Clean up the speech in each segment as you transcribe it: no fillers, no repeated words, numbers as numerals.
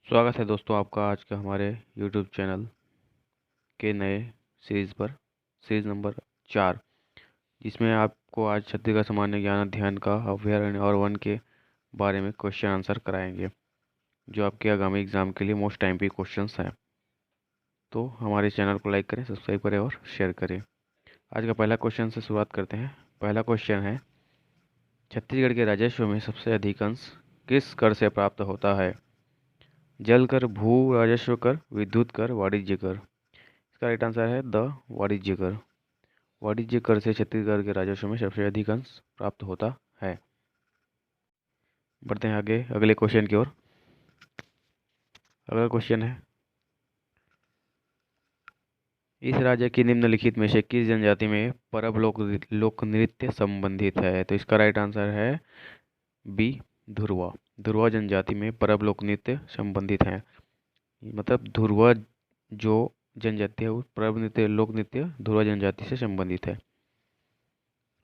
स्वागत है दोस्तों आपका आज का हमारे YouTube चैनल के नए सीरीज़ नंबर 4, जिसमें आपको आज छत्तीसगढ़ सामान्य ज्ञान अध्ययन का अभ्यारण्य और वन के बारे में क्वेश्चन आंसर कराएंगे, जो आपके आगामी एग्ज़ाम के लिए मोस्ट टाइम पे क्वेश्चंस हैं। तो हमारे चैनल को लाइक करें, सब्सक्राइब करें और शेयर करें। आज का पहला क्वेश्चन से शुरुआत करते हैं। पहला क्वेश्चन है, छत्तीसगढ़ के राजस्व में सबसे अधिक अंश किस कर से प्राप्त होता है? जल कर, भू राजस्व कर, विद्युत कर, वाणिज्य कर। इसका राइट आंसर है द वाणिज्य कर। वाणिज्य कर से छत्तीसगढ़ के राजस्व में सबसे अधिक अंश प्राप्त होता है। बढ़ते हैं आगे अगले क्वेश्चन की ओर। अगला क्वेश्चन है, इस राज्य की निम्नलिखित में से किस जनजाति में परब लोक नृत्य संबंधित है? तो इसका राइट आंसर है बी धुरवा। धुरवा जनजाति में परब लोक नृत्य संबंधित है। मतलब धुरवा जो जनजाति है वो परब नृत्य लोक नृत्य धुरवा जनजाति से संबंधित है।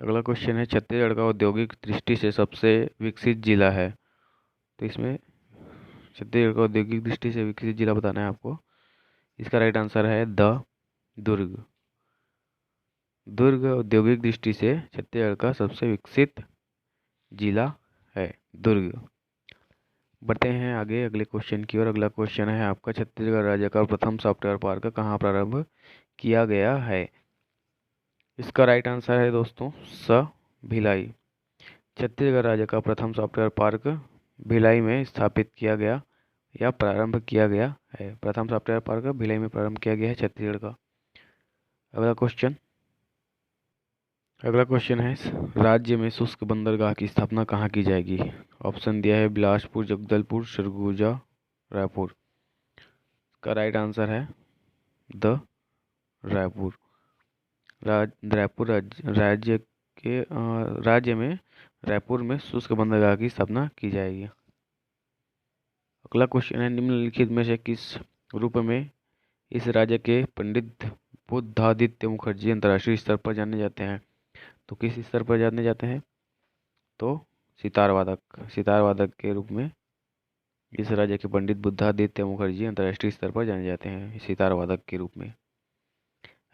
अगला क्वेश्चन है, छत्तीसगढ़ का औद्योगिक दृष्टि से सबसे विकसित जिला है। तो इसमें छत्तीसगढ़ का औद्योगिक दृष्टि से विकसित जिला बताना है आपको। इसका राइट आंसर है द दुर्ग। दुर्ग औद्योगिक दृष्टि से छत्तीसगढ़ का सबसे विकसित जिला है, दुर्ग। बढ़ते हैं आगे अगले क्वेश्चन की ओर। अगला क्वेश्चन है आपका, छत्तीसगढ़ राज्य का प्रथम सॉफ्टवेयर पार्क कहाँ प्रारंभ किया गया है? इसका राइट आंसर है दोस्तों स भिलाई। छत्तीसगढ़ राज्य का प्रथम सॉफ्टवेयर पार्क भिलाई में स्थापित किया गया या प्रारंभ किया गया है। प्रथम सॉफ्टवेयर पार्क भिलाई में प्रारंभ किया गया है छत्तीसगढ़ का। अगला क्वेश्चन है, राज्य में शुष्क बंदरगाह की स्थापना कहाँ की जाएगी? ऑप्शन दिया है बिलासपुर, जगदलपुर, सरगुजा, रायपुर। का राइट आंसर है द रायपुर। राज्य में रायपुर में शुष्क बंदरगाह की स्थापना की जाएगी। अगला क्वेश्चन है, निम्नलिखित में से किस रूप में इस राज्य के पंडित बुद्धादित्य मुखर्जी अंतर्राष्ट्रीय स्तर पर जाने जाते हैं? तो किस स्तर पर जाने जाते हैं? तो सितार वादक के रूप में इस राज्य के पंडित बुद्धादित्य मुखर्जी अंतर्राष्ट्रीय स्तर पर जाने जाते हैं, सितार वादक के रूप में।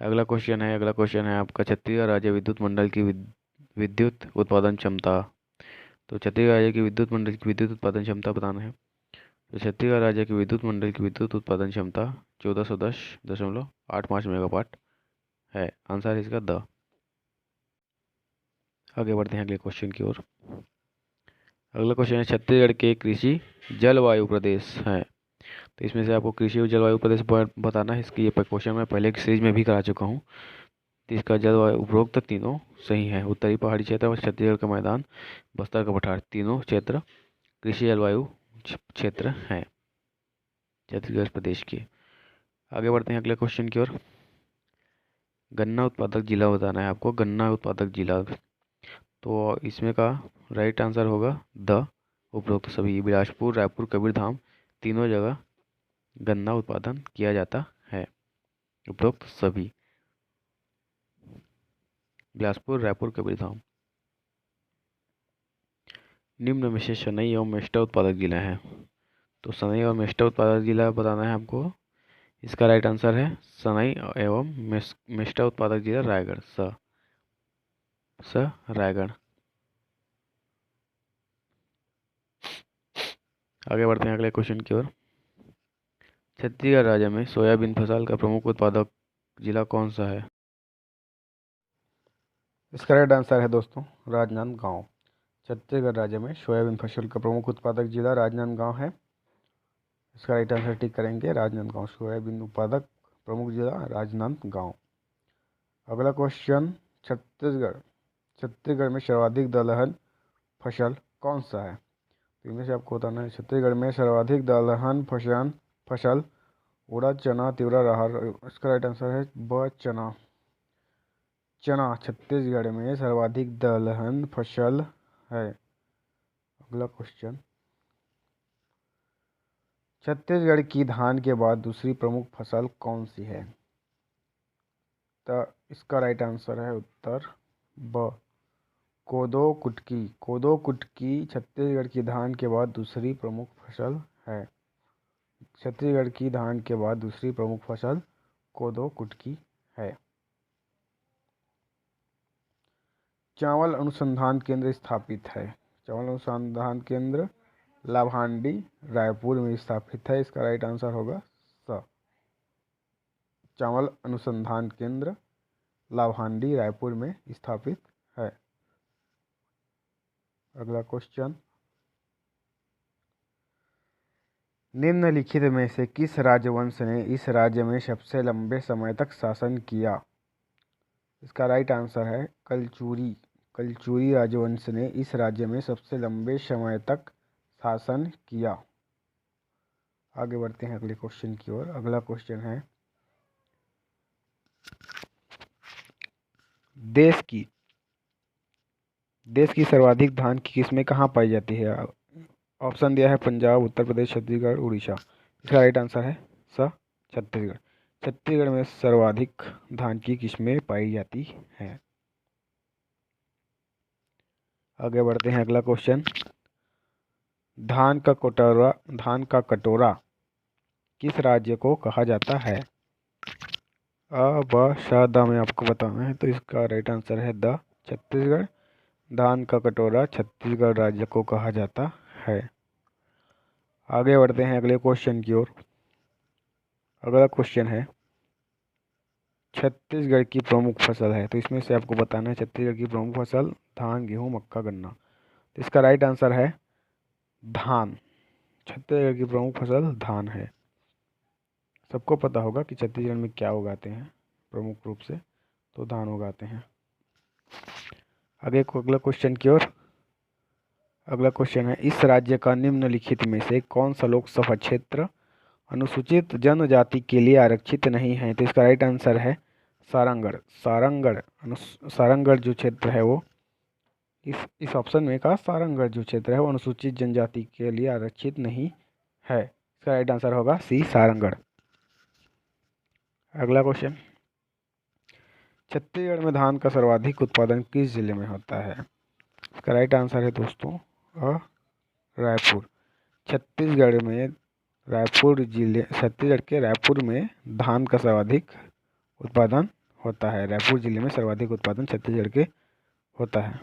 अगला क्वेश्चन है आपका, छत्तीसगढ़ राज्य विद्युत मंडल की विद्युत उत्पादन क्षमता। तो छत्तीसगढ़ राज्य की विद्युत मंडल की विद्युत उत्पादन क्षमता बताना है। तो छत्तीसगढ़ राज्य की विद्युत मंडल की विद्युत उत्पादन क्षमता 1410.85 मेगावाट है। आंसर इसका द। आगे बढ़ते हैं अगले क्वेश्चन की ओर। अगला क्वेश्चन है, छत्तीसगढ़ के कृषि जलवायु प्रदेश है। तो इसमें से आपको कृषि और जलवायु प्रदेश बताना है। इसकी ये क्वेश्चन मैं पहले की सीरीज में भी करा चुका हूँ। तो इसका जलवायु उपरोक्त तीनों सही है। उत्तरी पहाड़ी क्षेत्र, छत्तीसगढ़ का मैदान, बस्तर का पठार, तीनों क्षेत्र कृषि जलवायु क्षेत्र हैं छत्तीसगढ़ प्रदेश के। आगे बढ़ते हैं अगले क्वेश्चन की ओर। गन्ना उत्पादक जिला बताना है आपको, गन्ना उत्पादक जिला। तो इसमें का राइट आंसर होगा द उपरोक्त सभी। बिलासपुर, रायपुर, कबीरधाम, तीनों जगह गन्ना उत्पादन किया जाता है। उपरोक्त सभी, बिलासपुर, रायपुर, कबीरधाम। निम्न में से सनई एवं मेस्टा उत्पादक जिला है। तो सनई और मेस्टा उत्पादक जिला बताना है आपको। इसका राइट आंसर है सनई एवं मेस्टा उत्पादक जिला रायगढ़। रायगढ़। आगे बढ़ते हैं अगले क्वेश्चन की ओर। छत्तीसगढ़ राज्य में सोयाबीन फसल का प्रमुख उत्पादक जिला कौन सा है? इसका राइट आंसर है दोस्तों राजनांदगांव। छत्तीसगढ़ राज्य में सोयाबीन फसल का प्रमुख उत्पादक जिला राजनांदगांव है। इसका राइट आंसर टिक करेंगे, राजनांदगांव। सोयाबीन उत्पादक प्रमुख जिला राजनांदगांव। अगला क्वेश्चन, छत्तीसगढ़ में सर्वाधिक दलहन फसल कौन सा है? तो इनमें से आपको बताना है। छत्तीसगढ़ में सर्वाधिक दलहन फसल उड़द, चना, तिवरा, राहर। इसका राइट आंसर है ब चना। छत्तीसगढ़ में सर्वाधिक दलहन फसल है। अगला क्वेश्चन, छत्तीसगढ़ की धान के बाद दूसरी प्रमुख फसल कौन सी है? तो इसका राइट आंसर है उत्तर ब कोदो कुटकी। छत्तीसगढ़ की धान के बाद दूसरी प्रमुख फसल है। छत्तीसगढ़ की धान के बाद दूसरी प्रमुख फसल कोदो कुटकी है। चावल अनुसंधान केंद्र स्थापित है। चावल अनुसंधान केंद्र लाभांडी रायपुर में स्थापित है। इसका राइट आंसर होगा स। चावल अनुसंधान केंद्र लाभांडी रायपुर में स्थापित है। अगला क्वेश्चन, निम्नलिखित में से किस राजवंश ने इस राज्य में सबसे लंबे समय तक शासन किया? इसका राइट आंसर है कलचुरी। कलचुरी राजवंश ने इस राज्य में सबसे लंबे समय तक शासन किया। आगे बढ़ते हैं अगले क्वेश्चन की ओर। अगला क्वेश्चन है, देश की सर्वाधिक धान की किस्में कहाँ पाई जाती है? ऑप्शन दिया है पंजाब, उत्तर प्रदेश, छत्तीसगढ़, उड़ीसा। इसका राइट आंसर है स, छत्तीसगढ़। छत्तीसगढ़ में सर्वाधिक धान की किस्में पाई जाती हैं। आगे बढ़ते हैं अगला क्वेश्चन, धान का कटोरा किस राज्य को कहा जाता है? अ, ब, श, द में आपको बताना है, तो इसका राइट आंसर है द, छत्तीसगढ़। धान का कटोरा छत्तीसगढ़ राज्य को कहा जाता है। आगे बढ़ते हैं अगले क्वेश्चन की ओर। अगला क्वेश्चन है, छत्तीसगढ़ की प्रमुख फसल है, तो इसमें से आपको बताना है छत्तीसगढ़ की प्रमुख फसल धान, गेहूं, मक्का, गन्ना। तो इसका राइट आंसर है धान। छत्तीसगढ़ की प्रमुख फसल धान है। सबको पता होगा कि छत्तीसगढ़ में क्या उगाते हैं प्रमुख रूप से, तो धान उगाते हैं। आगे अगला क्वेश्चन की ओर। अगला क्वेश्चन है, इस राज्य का निम्नलिखित में से कौन सा लोकसभा क्षेत्र अनुसूचित जनजाति के लिए आरक्षित नहीं है? तो इसका राइट आंसर है सारंगढ़। सारंगढ़ जो क्षेत्र है वो इस ऑप्शन में का सारंगढ़ जो क्षेत्र है वो अनुसूचित जनजाति के लिए आरक्षित नहीं है। इसका राइट आंसर होगा सी, सारंगढ़। अगला क्वेश्चन, छत्तीसगढ़ में धान का सर्वाधिक उत्पादन किस जिले में होता है? इसका राइट आंसर है दोस्तों रायपुर। छत्तीसगढ़ के रायपुर में धान का सर्वाधिक उत्पादन होता है। रायपुर जिले में सर्वाधिक उत्पादन छत्तीसगढ़ के होता है।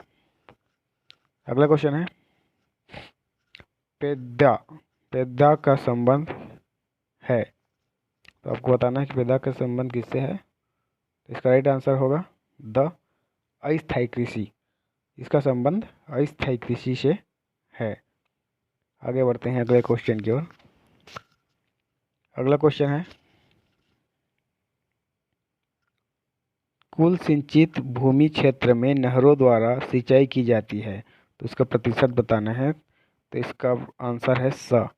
अगला क्वेश्चन है, पेद्दा का संबंध है, तो आपको बताना है कि पेद्दा का संबंध किससे है? तो इसका राइट आंसर होगा द, अस्थायी कृषि। इसका संबंध अस्थायी कृषि से है। आगे बढ़ते हैं अगले क्वेश्चन की ओर। अगला क्वेश्चन है, कुल सिंचित भूमि क्षेत्र में नहरों द्वारा सिंचाई की जाती है, तो इसका प्रतिशत बताना है। तो इसका आंसर है स,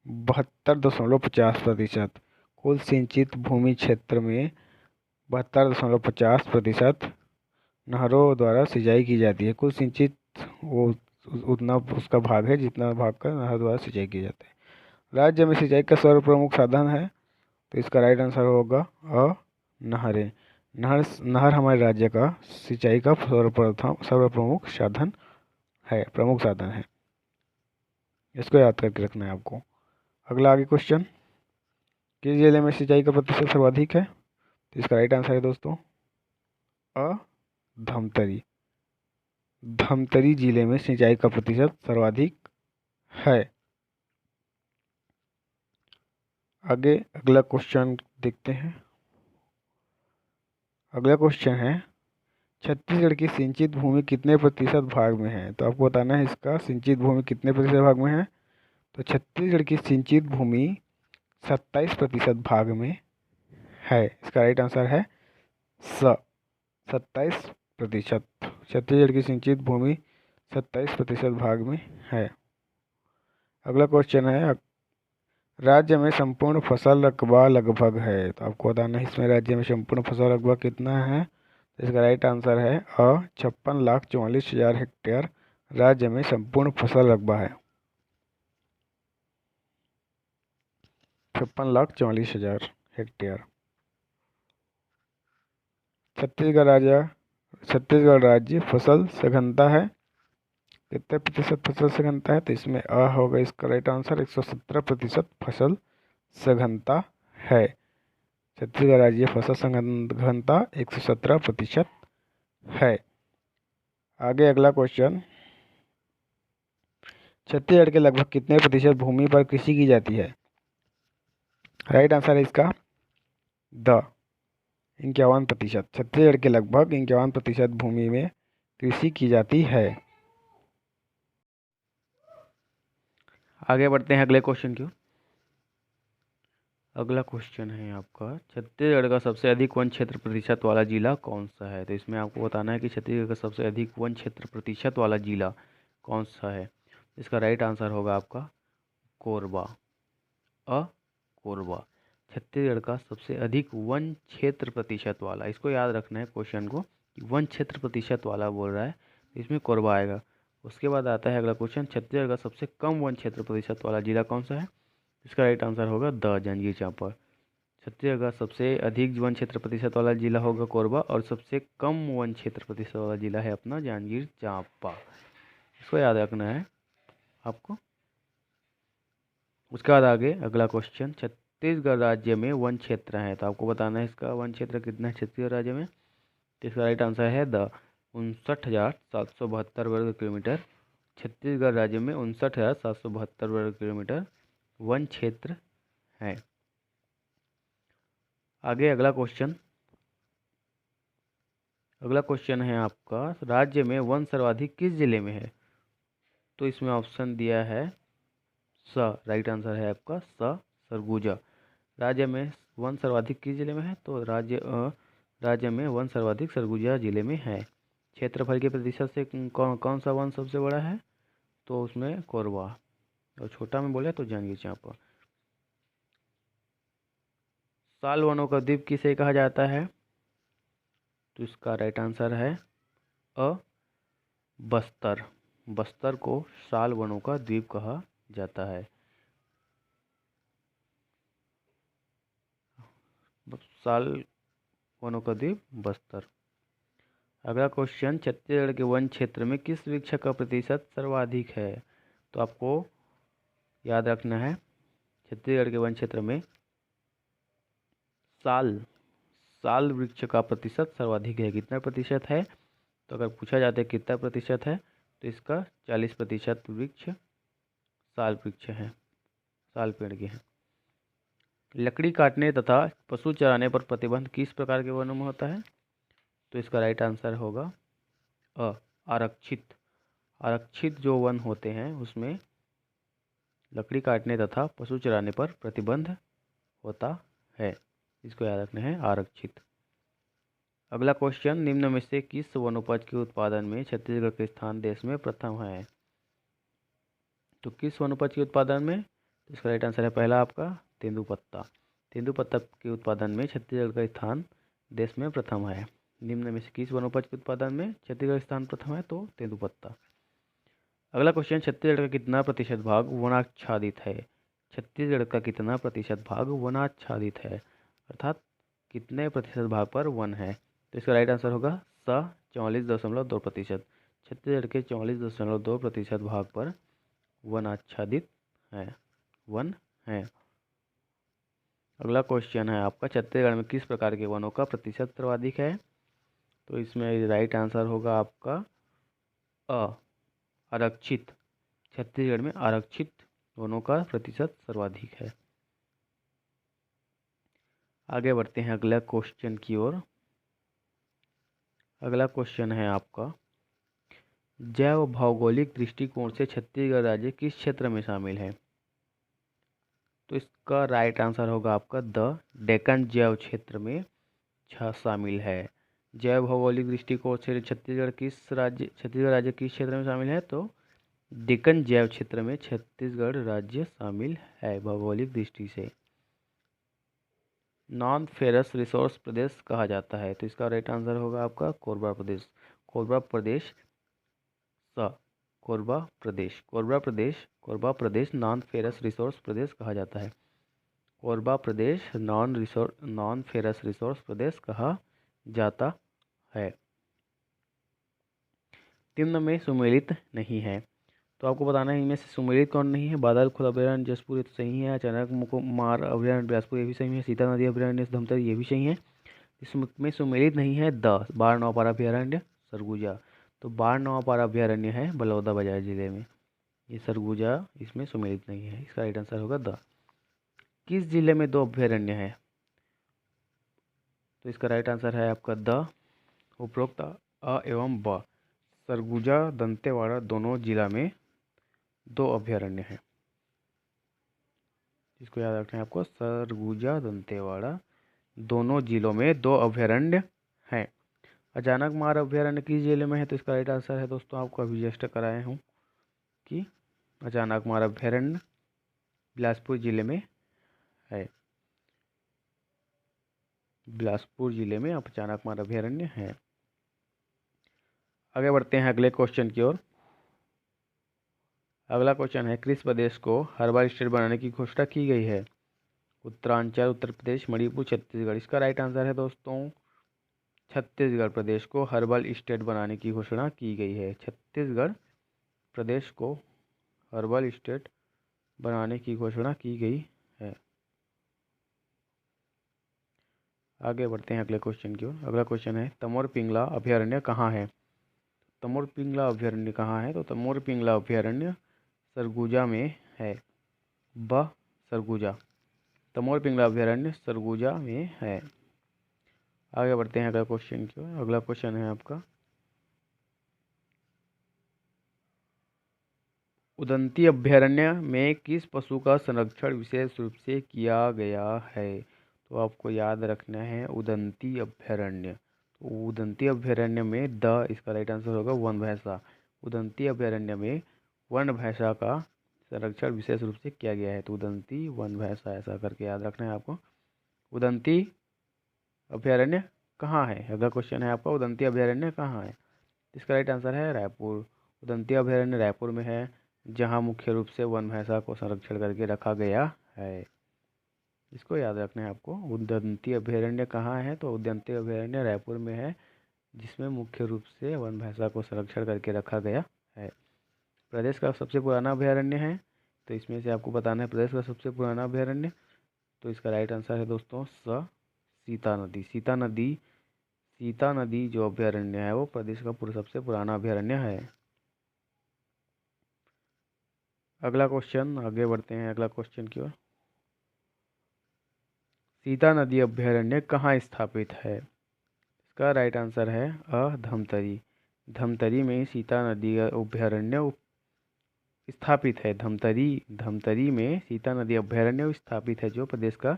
72.50%। कुल सिंचित भूमि क्षेत्र में 72.50% नहरों द्वारा सिंचाई की जाती है। कुल सिंचित वो उतना उसका भाग है जितना भाग का नहर द्वारा सिंचाई की जाती है। राज्य में सिंचाई का सर्वप्रमुख साधन है, तो इसका राइट आंसर होगा नहरें। नहर हमारे राज्य का सिंचाई का सर्वप्रमुख साधन है, प्रमुख साधन है। इसको याद करके रखना है आपको। अगला आगे क्वेश्चन, किस जिले में सिंचाई का प्रतिशत सर्वाधिक है? तो इसका राइट आंसर है दोस्तों धमतरी। धमतरी जिले में सिंचाई का प्रतिशत सर्वाधिक है। आगे अगला क्वेश्चन देखते हैं। अगला क्वेश्चन है, छत्तीसगढ़ की सिंचित भूमि कितने प्रतिशत भाग में है? तो आपको बताना है इसका सिंचित भूमि कितने प्रतिशत भाग में है। तो छत्तीसगढ़ की सिंचित भूमि 27% भाग में है। इसका राइट आंसर है स, 27%। छत्तीसगढ़ की सिंचित भूमि 27% भाग में है। अगला क्वेश्चन है, राज्य में संपूर्ण फसल रकबा लगभग है, तो आपको बताना है इसमें राज्य में संपूर्ण फसल रकबा कितना है। तो इसका राइट आंसर है 56,44,000 हेक्टेयर राज्य में संपूर्ण फसल रकबा है। 56,44,000 हेक्टेयर। छत्तीसगढ़ राज्य फसल सघनता है, कितने प्रतिशत फसल सघनता है? तो इसमें होगा इसका राइट आंसर 117% फसल सघनता है। छत्तीसगढ़ राज्य फसल सघनता 117% है। आगे अगला क्वेश्चन, छत्तीसगढ़ के लगभग कितने प्रतिशत भूमि पर कृषि की जाती है? राइट आंसर है इसका 51%। छत्तीसगढ़ के लगभग 51% भूमि में कृषि की जाती है। आगे बढ़ते हैं अगले क्वेश्चन की। अगला क्वेश्चन है आपका, छत्तीसगढ़ का सबसे अधिक वन क्षेत्र प्रतिशत वाला जिला कौन सा है? तो इसमें आपको बताना है कि छत्तीसगढ़ का सबसे अधिक वन क्षेत्र प्रतिशत वाला जिला कौन सा है। इसका राइट आंसर होगा आपका कोरबा। कोरबा छत्तीसगढ़ का सबसे अधिक वन क्षेत्र प्रतिशत वाला, इसको याद रखना है क्वेश्चन को कि वन क्षेत्र प्रतिशत वाला बोल रहा है, इसमें कोरबा आएगा। उसके बाद आता है अगला क्वेश्चन, छत्तीसगढ़ का सबसे कम वन क्षेत्र प्रतिशत वाला जिला कौन सा है? इसका राइट आंसर होगा जांजगीर चांपा। छत्तीसगढ़ का सबसे अधिक वन क्षेत्र प्रतिशत वाला जिला होगा कोरबा और सबसे कम वन क्षेत्र प्रतिशत वाला जिला है अपना जांजगीर चांपा। इसको याद रखना है आपको। उसके बाद आगे अगला क्वेश्चन, छत्तीसगढ़ राज्य में वन क्षेत्र है, तो आपको बताना है इसका वन क्षेत्र कितना है छत्तीसगढ़ राज्य में। तो इसका राइट आंसर है 59,772 वर्ग किलोमीटर। छत्तीसगढ़ राज्य में 59,772 वर्ग किलोमीटर वन क्षेत्र है। आगे अगला क्वेश्चन है आपका, राज्य में वन सर्वाधिक किस जिले में है? तो इसमें ऑप्शन दिया है राइट आंसर है आपका सरगुजा। राज्य में वन सर्वाधिक किस जिले में है? तो राज्य में वन सर्वाधिक सरगुजा जिले में है। क्षेत्रफल के प्रतिशत से कौन सा वन सबसे बड़ा है? तो उसमें कोरबा, और छोटा में बोले तो जांजगीर चांपा। साल वनों का द्वीप किसे कहा जाता है? तो इसका राइट आंसर है बस्तर। बस्तर को साल वनों का द्वीप कहा जाता है। साल वनों का द्वीप बस्तर। अगला क्वेश्चन, छत्तीसगढ़ के वन क्षेत्र में किस वृक्ष का प्रतिशत सर्वाधिक है? तो आपको याद रखना है छत्तीसगढ़ के वन क्षेत्र में साल वृक्ष का प्रतिशत सर्वाधिक है। कितना प्रतिशत है? तो अगर पूछा जाता है कितना प्रतिशत है, तो इसका 40% वृक्ष साल वृक्ष है, साल पेड़ के हैं। लकड़ी काटने तथा पशु चराने पर प्रतिबंध किस प्रकार के वनों में होता है? तो इसका राइट आंसर होगा आरक्षित। आरक्षित जो वन होते हैं उसमें लकड़ी काटने तथा पशु चराने पर प्रतिबंध होता है। इसको याद रखना है, आरक्षित। अगला क्वेश्चन, निम्न में से किस वनोपज के उत्पादन में छत्तीसगढ़ का स्थान देश में प्रथम है? तो किस वनोपज के उत्पादन में? तो इसका राइट आंसर है पहला आपका तेंदुपत्ता। तेंदुपत्ता के उत्पादन में छत्तीसगढ़ का स्थान देश में प्रथम है। निम्न में से किस वनोपज के उत्पादन में छत्तीसगढ़ स्थान प्रथम है? तो तेंदुपत्ता। अगला क्वेश्चन, छत्तीसगढ़ का कितना प्रतिशत भाग वनाच्छादित है? छत्तीसगढ़ का कितना प्रतिशत भाग वनाच्छादित है, अर्थात कितने प्रतिशत भाग पर वन है? तो इसका राइट आंसर होगा 44.2%। छत्तीसगढ़ के 44.2% भाग पर वन आच्छादित है, वन है। अगला क्वेश्चन है आपका, छत्तीसगढ़ में किस प्रकार के वनों का प्रतिशत सर्वाधिक है? तो इसमें राइट आंसर होगा आपका आरक्षित। छत्तीसगढ़ में आरक्षित वनों का प्रतिशत सर्वाधिक है। आगे बढ़ते हैं अगला क्वेश्चन की ओर। अगला क्वेश्चन है आपका, जैव भौगोलिक दृष्टिकोण से छत्तीसगढ़ राज्य किस क्षेत्र में शामिल है? तो इसका राइट आंसर होगा आपका डेक्कन जैव क्षेत्र में शामिल है। जैव भौगोलिक दृष्टिकोण से छत्तीसगढ़ राज्य किस क्षेत्र में शामिल है? तो डेक्कन जैव क्षेत्र में छत्तीसगढ़ राज्य शामिल है भौगोलिक दृष्टि से। नॉन फेरस रिसोर्स प्रदेश कहा जाता है, तो इसका राइट आंसर होगा आपका कोरबा प्रदेश। कोरबा प्रदेश नॉन फेरस रिसोर्स प्रदेश कहा जाता है। कोरबा प्रदेश नॉन फेरस रिसोर्स प्रदेश कहा जाता है। निम्न में सुमेलित नहीं है, तो आपको बताना है इनमें से सुमेलित कौन नहीं है। बादल खुद अभयारण्य जसपुर ये तो सही है। अचानक मार अभयारण्य बिलासपुर ये भी सही है। सीता नदी अभयारण्य धमतरी ये भी सही है। इसमें सुमेलित नहीं है बाढ़ नौपारा अभयारण्य सरगुजा। तो बाढ़ नौपारा अभयारण्य है बलौदाबाजार जिले में। ये सरगुजा इसमें सुमेलित नहीं है। इसका राइट आंसर होगा द। किस जिले में 2 अभयारण्य है? तो इसका राइट आंसर है आपका द उपरोक्त अ एवं ब। सरगुजा दंतेवाड़ा दोनों जिला में 2 अभयारण्य हैं। इसको याद रखना है आपको, सरगुजा दंतेवाड़ा दोनों जिलों में 2 अभयारण्य हैं। अचानक मार अभयारण्य किस जिले में है? तो इसका राइट आंसर है दोस्तों, आपको अभी जस्ट कराए हूँ कि अचानक मार अभयारण्य बिलासपुर जिले में है। बिलासपुर जिले में अचानक मार अभयारण्य है। आगे बढ़ते हैं अगले क्वेश्चन की ओर। अगला क्वेश्चन है, किस प्रदेश को हर्बल स्टेट बनाने की घोषणा की गई है? उत्तरांचल, उत्तर प्रदेश, मणिपुर, छत्तीसगढ़। इसका राइट आंसर है दोस्तों छत्तीसगढ़ प्रदेश को हर्बल स्टेट बनाने की घोषणा की गई है। छत्तीसगढ़ प्रदेश को हर्बल स्टेट बनाने की घोषणा की गई है। आगे बढ़ते हैं अगले क्वेश्चन की ओर। अगला क्वेश्चन है, तमोर पिंगला अभयारण्य कहाँ है? तमोर पिंगला अभयारण्य कहाँ है? तो तमोर पिंगला अभयारण्य सरगुजा में है। ब सरगुजा। तमोर पिंगला अभयारण्य सरगुजा में है। आगे बढ़ते हैं अगला क्वेश्चन की ओर। अगला क्वेश्चन है आपका, उदंती अभयारण्य में किस पशु का संरक्षण विशेष रूप से किया गया है? तो आपको याद रखना है उदंती अभयारण्य। तो उदंती अभयारण्य में द इसका राइट आंसर होगा वन भैंसा। उदंती अभयारण्य में वन भैंसा का संरक्षण विशेष रूप से किया गया है। तो उदंती वन भैंसा ऐसा करके याद रखना है आपको। उदंती अभयारण्य कहाँ है? अगला क्वेश्चन है आपका, उदंती अभयारण्य कहाँ है? इसका राइट आंसर है रायपुर। उदंती अभयारण्य रायपुर में है, जहाँ मुख्य रूप से वन भैंसा को संरक्षण करके रखा गया है। इसको याद रखना है आपको। उदंती अभयारण्य कहाँ है? तो उदंती अभयारण्य रायपुर में है, जिसमें मुख्य रूप से वन भैंसा को संरक्षण करके रखा गया है। प्रदेश का सबसे पुराना अभयारण्य है, तो इसमें से आपको बताना है प्रदेश का सबसे पुराना अभयारण्य। तो इसका राइट आंसर है दोस्तों सीता नदी। सीता नदी जो अभयारण्य है वो प्रदेश का सबसे पुराना अभयारण्य है। अगला क्वेश्चन, आगे बढ़ते हैं अगला क्वेश्चन की ओर। सीता नदी अभयारण्य कहाँ स्थित है? इसका राइट आंसर है धमतरी। धमतरी में सीता नदी अभयारण्य स्थापित है। धमतरी में सीता नदी अभयारण्य स्थापित है, जो प्रदेश का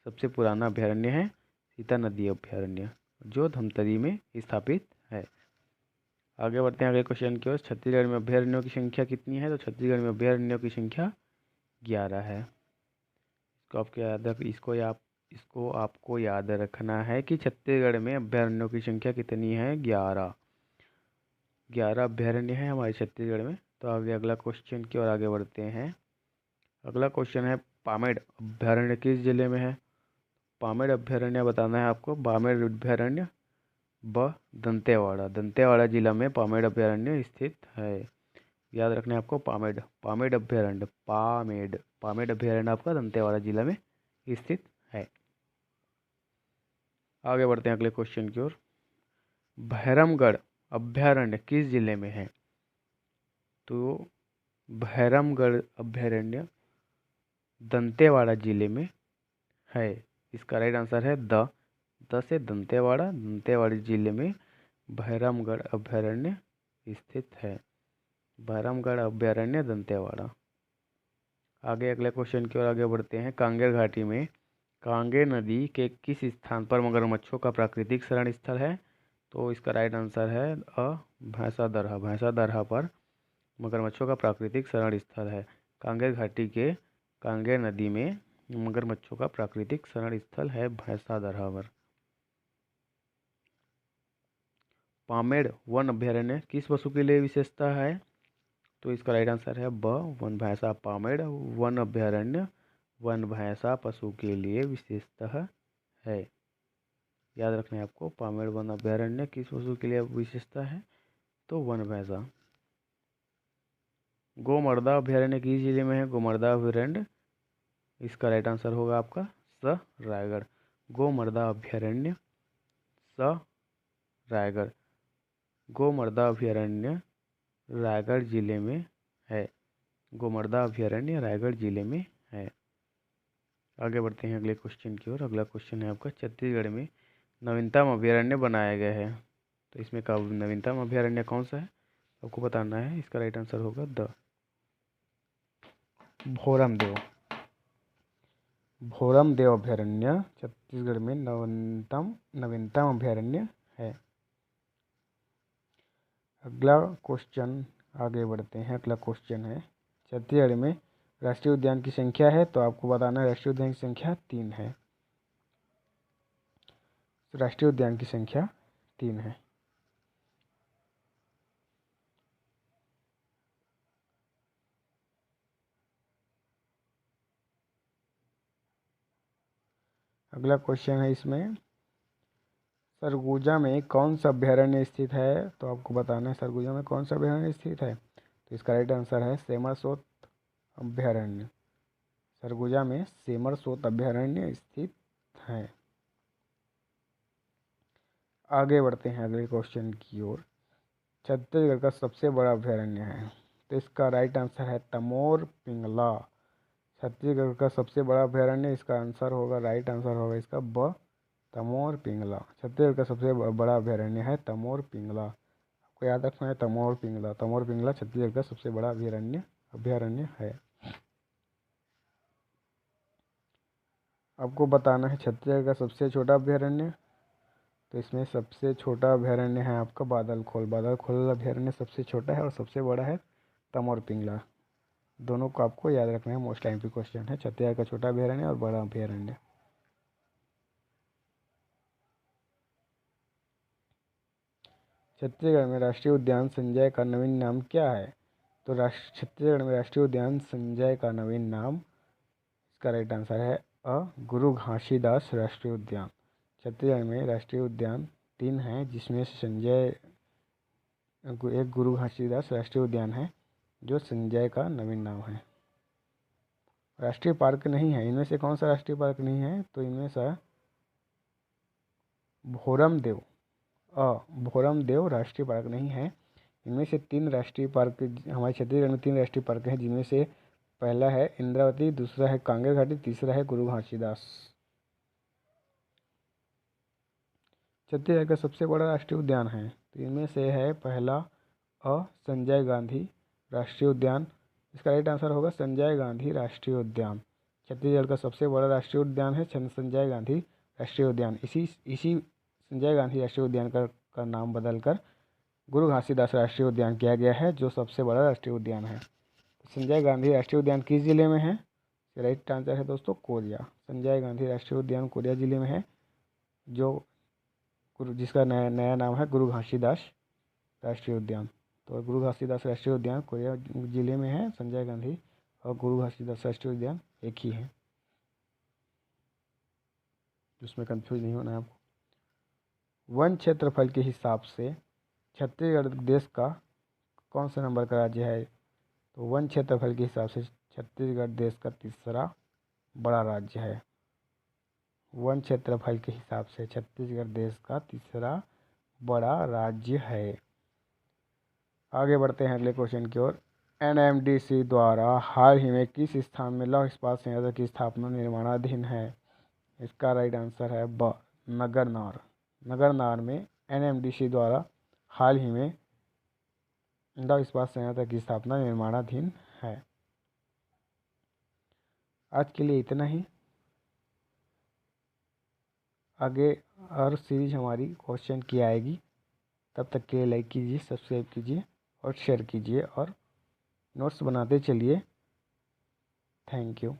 सबसे पुराना अभयारण्य है। सीता नदी अभयारण्य जो धमतरी में स्थापित है। आगे बढ़ते हैं अगले क्वेश्चन की ओर। छत्तीसगढ़ में अभयारण्यों की संख्या कितनी है? तो छत्तीसगढ़ में अभयारण्यों की संख्या 11 है। इसको आपको याद रखना है कि छत्तीसगढ़ में अभयारण्यों की संख्या कितनी है? 11 अभयारण्य है हमारे छत्तीसगढ़ में। तो आगे अगला क्वेश्चन की ओर आगे बढ़ते हैं। अगला क्वेश्चन है, पामेड़ अभयारण्य किस जिले में है? पामेड़ अभयारण्य बताना है आपको। पामेड़ अभयारण्य ब दंतेवाड़ा जिला में पामेड़ अभयारण्य स्थित है। याद रखना है आपको पामेड़ अभयारण्य पामेड़ अभयारण्य आपका दंतेवाड़ा जिला में स्थित है। आगे बढ़ते हैं अगले क्वेश्चन की ओर। भैरमगढ़ अभयारण्य किस जिले में है? तो भैरमगढ़ अभयारण्य दंतेवाड़ा जिले में है। इसका राइट आंसर है द से दंतेवाड़ा जिले में भैरमगढ़ अभयारण्य स्थित है। भैरमगढ़ अभयारण्य दंतेवाड़ा। आगे अगले क्वेश्चन की ओर आगे बढ़ते हैं। कांगेर घाटी में कांगेर नदी के किस स्थान पर मगरमच्छों का प्राकृतिक शरण स्थल है? तो इसका राइट आंसर है भैंसा दरहा पर मगरमच्छों का प्राकृतिक शरण स्थल है। कांगेर घाटी के कांगेर नदी में मगरमच्छों का प्राकृतिक शरण स्थल है भैंसा दरहा पर। पामेड़ वन अभयारण्य किस पशु के लिए विशेषता है? तो इसका राइट आंसर है ब वन भैंसा। पामेड़ वन अभयारण्य वन भैंसा पशु के लिए विशेषता है। याद रखना है आपको, पामेड़ वन अभयारण्य किस पशु के लिए विशेषता है? तो वन भैंसा। गोमर्दा अभयारण्य किस जिले में है? गोमर्दा अभयारण्य, इसका राइट आंसर होगा आपका स रायगढ़। गोमर्दा अभयारण्य स रायगढ़। गोमर्दा अभयारण्य रायगढ़ जिले में है। गोमर्दा अभयारण्य रायगढ़ जिले में है। आगे बढ़ते हैं अगले क्वेश्चन की ओर। अगला क्वेश्चन है आपका, छत्तीसगढ़ में नवीनतम अभयारण्य बनाया गया है, तो इसमें का नवीनतम अभयारण्य कौन सा है आपको बताना है। इसका राइट आंसर होगा द भोरमदेव। भोरमदेव अभयारण्य छत्तीसगढ़ में नवीनतम अभयारण्य है। अगला क्वेश्चन, आगे बढ़ते हैं। अगला क्वेश्चन है, छत्तीसगढ़ में राष्ट्रीय उद्यान की संख्या है, तो आपको बताना है राष्ट्रीय उद्यान की संख्या 3 है। राष्ट्रीय उद्यान की संख्या 3 है। अगला क्वेश्चन है इसमें, सरगुजा में कौन सा अभयारण्य स्थित है, तो आपको बताना है सरगुजा में कौन सा अभयारण्य स्थित है। तो इसका राइट आंसर है सेमरसोत अभयारण्य। सरगुजा में सेमरसोत अभयारण्य स्थित है। आगे बढ़ते हैं अगले क्वेश्चन की ओर। छत्तीसगढ़ का सबसे बड़ा अभयारण्य है, तो इसका राइट आंसर है तमोर पिंगला। छत्तीसगढ़ का सबसे बड़ा अभयारण्य, इसका आंसर होगा, राइट आंसर होगा इसका ब तमोर पिंगला। छत्तीसगढ़ का सबसे बड़ा अभयारण्य है तमोर पिंगला। आपको याद रखना है तमोर पिंगला। तमोर पिंगला छत्तीसगढ़ का सबसे बड़ा अभयारण्य है। आपको बताना है छत्तीसगढ़ का सबसे छोटा अभयारण्य, तो इसमें सबसे छोटा अभयारण्य है आपका बादलखोल। बादलखोल अभयारण्य सबसे छोटा है और सबसे बड़ा है तमोर पिंगला। दोनों को आपको याद रखना है, मोस्ट टाइम पे क्वेश्चन है। छत्तीसगढ़ का छोटा अभयारण्य और बड़ा अभयारण्य। छत्तीसगढ़ में राष्ट्रीय उद्यान संजय का नवीन नाम क्या है, तो छत्तीसगढ़ में राष्ट्रीय उद्यान संजय का नवीन नाम, इसका राइट आंसर है गुरु घासीदास राष्ट्रीय उद्यान। छत्तीसगढ़ में राष्ट्रीय उद्यान 3 हैं, जिसमें से संजय एक गुरु घासीदास राष्ट्रीय उद्यान है, जो संजय का नवीन नाम है। राष्ट्रीय पार्क नहीं है, इनमें से कौन सा राष्ट्रीय पार्क नहीं है, तो इनमें से भोरमदेव राष्ट्रीय पार्क नहीं है। इनमें से 3 राष्ट्रीय पार्क, हमारे छत्तीसगढ़ में 3 राष्ट्रीय पार्क हैं, जिनमें से पहला है इंद्रावती, दूसरा है कांगेर घाटी, तीसरा है गुरु घासीदास। छत्तीसगढ़ का सबसे बड़ा राष्ट्रीय उद्यान है, तो इनमें से है पहला संजय गांधी राष्ट्रीय उद्यान। इसका राइट आंसर होगा संजय गांधी राष्ट्रीय उद्यान। छत्तीसगढ़ का सबसे बड़ा राष्ट्रीय उद्यान है संजय गांधी राष्ट्रीय उद्यान। इसी संजय गांधी राष्ट्रीय उद्यान का नाम बदलकर गुरु घासीदास राष्ट्रीय उद्यान किया गया है, जो सबसे बड़ा राष्ट्रीय उद्यान है। संजय गांधी राष्ट्रीय उद्यान किस जिले में है? राइट आंसर है दोस्तों कोरिया। संजय गांधी राष्ट्रीय उद्यान कोरिया जिले में है, जिसका नया नाम है गुरु घासीदास राष्ट्रीय उद्यान। तो गुरु घासीदास राष्ट्रीय उद्यान कोरिया जिले में है। संजय गांधी और गुरु घासीदास राष्ट्रीय उद्यान एक ही है, जिसमें कंफ्यूज नहीं होना है आपको। वन क्षेत्रफल के हिसाब से छत्तीसगढ़ देश का कौन सा नंबर का राज्य है? तो वन क्षेत्रफल के हिसाब से छत्तीसगढ़ देश का तीसरा बड़ा राज्य है। वन क्षेत्रफल के हिसाब से छत्तीसगढ़ देश का तीसरा बड़ा राज्य है। आगे बढ़ते हैं अगले क्वेश्चन की ओर। NMDC द्वारा हाल ही में किस स्थान में लौह इस्पात संयंत्र की स्थापना निर्माणाधीन है? इसका राइट आंसर है ब नगरनार। नगरनार में NMDC द्वारा हाल ही में लौह इस्पात संयंत्र की स्थापना निर्माणाधीन है। आज के लिए इतना ही। आगे और सीरीज हमारी क्वेश्चन की आएगी। तब तक के लिए लाइक कीजिए, सब्सक्राइब कीजिए और शेयर कीजिए और नोट्स बनाते चलिए। Thank you.